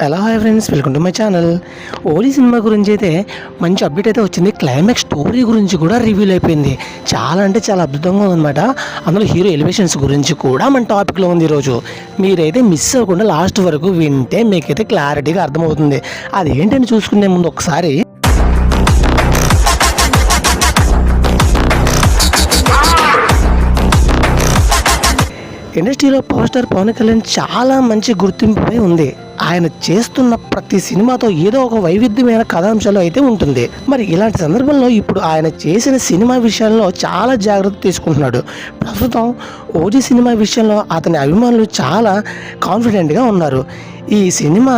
Hello hi friends, welcome to my channel. ఓలీ సినిమా గురించి అయితే మంచి అప్డేట్ అయితే వచ్చింది. క్లైమాక్స్ స్టోరీ గురించి కూడా రివీల్ అయిపోయింది. చాలా అంటే చాలా అద్భుతంగా ఉందన్నమాట. అందులో హీరో ఎలివేషన్స్ గురించి కూడా మన టాపిక్లో ఉంది ఈరోజు. మీరైతే మిస్ అవ్వకుండా లాస్ట్ వరకు వింటే మీకైతే క్లారిటీగా అర్థమవుతుంది. అది ఏంటని చూసుకునే ముందు ఒకసారి ఇండస్ట్రీలో పవర్ స్టార్ పవన్ కళ్యాణ్ చాలా మంచి గుర్తింపుపై ఉంది. ఆయన చేస్తున్న ప్రతి సినిమాతో ఏదో ఒక వైవిధ్యమైన కథాంశాలు అయితే ఉంటుంది. మరి ఇలాంటి సందర్భంలో ఇప్పుడు ఆయన చేసిన సినిమా విషయంలో చాలా జాగ్రత్త తీసుకుంటున్నాడు. ప్రస్తుతం ఓజీ సినిమా విషయంలో అతని అభిమానులు చాలా కాన్ఫిడెంట్గా ఉన్నారు. ఈ సినిమా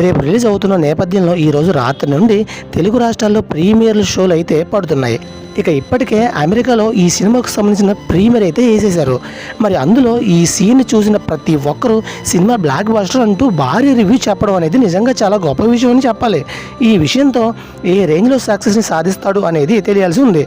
రేపు రిలీజ్ అవుతున్న నేపథ్యంలో ఈరోజు రాత్రి నుండి తెలుగు రాష్ట్రాల్లో ప్రీమియర్లు షోలు అయితే పడుతున్నాయి. ఇక ఇప్పటికే అమెరికాలో ఈ సినిమాకు సంబంధించిన ప్రీమియర్ అయితే వేసేశారు. మరి అందులో ఈ సీన్ చూసిన ప్రతి ఒక్కరూ సినిమా బ్లాక్ బస్టర్ అంటూ భారీ రివ్యూ చెప్పడం అనేది నిజంగా చాలా గొప్ప విషయం అని చెప్పాలి. ఈ విషయంతో ఏ రేంజ్లో సక్సెస్ని సాధిస్తాడు అనేది తెలియాల్సి ఉంది.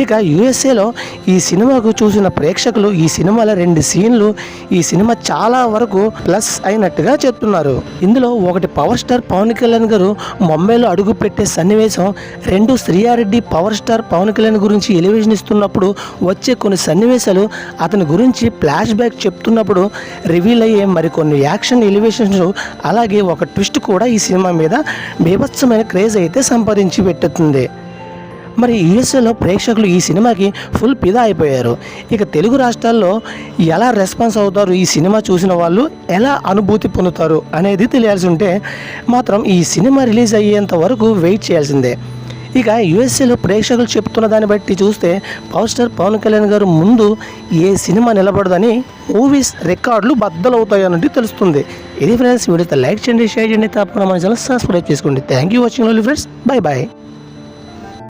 ఇక యూఎస్ఏలో ఈ సినిమాకు చూసిన ప్రేక్షకులు ఈ సినిమాలో 2 సీన్లు ఈ సినిమా చాలా వరకు ప్లస్ అయినట్టుగా చెప్తున్నారు. ఇందులో ఒకటి పవర్ స్టార్ పవన్ కళ్యాణ్ గారు ముంబైలో అడుగు పెట్టే సన్నివేశం, 2 శ్రీయారెడ్డి పవర్ స్టార్ పవన్ కళ్యాణ్ గురించి ఎలివేషన్ ఇస్తున్నప్పుడు వచ్చే కొన్ని సన్నివేశాలు, అతని గురించి ఫ్లాష్ బ్యాక్ చెప్తున్నప్పుడు రివీల్ అయ్యే మరికొన్ని యాక్షన్ ఎలివేషన్స్, అలాగే ఒక ట్విస్ట్ కూడా ఈ సినిమా మీద బీభత్సమైన క్రేజ్ అయితే సంపాదించి పెట్టుతుంది. మరి యూఎస్ఏలో ప్రేక్షకులు ఈ సినిమాకి ఫుల్ ఫిదా అయిపోయారు. ఇక తెలుగు రాష్ట్రాల్లో ఎలా రెస్పాన్స్ అవుతారు, ఈ సినిమా చూసిన వాళ్ళు ఎలా అనుభూతి పొందుతారు అనేది తెలియాల్సి ఉంటే మాత్రం ఈ సినిమా రిలీజ్ అయ్యేంత వరకు వెయిట్ చేయాల్సిందే. ఇక యూఎస్ఏలో ప్రేక్షకులు చెప్తున్న దాన్ని బట్టి చూస్తే పవర్ స్టార్ పవన్ కళ్యాణ్ గారు ముందు ఏ సినిమా నిలబడదని మూవీస్ రికార్డులు బద్దలవుతాయన్నట్టు తెలుస్తుంది. ఇది ఫ్రెండ్స్, వీడియోతో లైక్ చేయండి, షేర్ చేయండి, తప్పకుండా మన ఛానల్ సబ్స్క్రైబ్ చేసుకోండి. Thank you watching friends. Bye bye.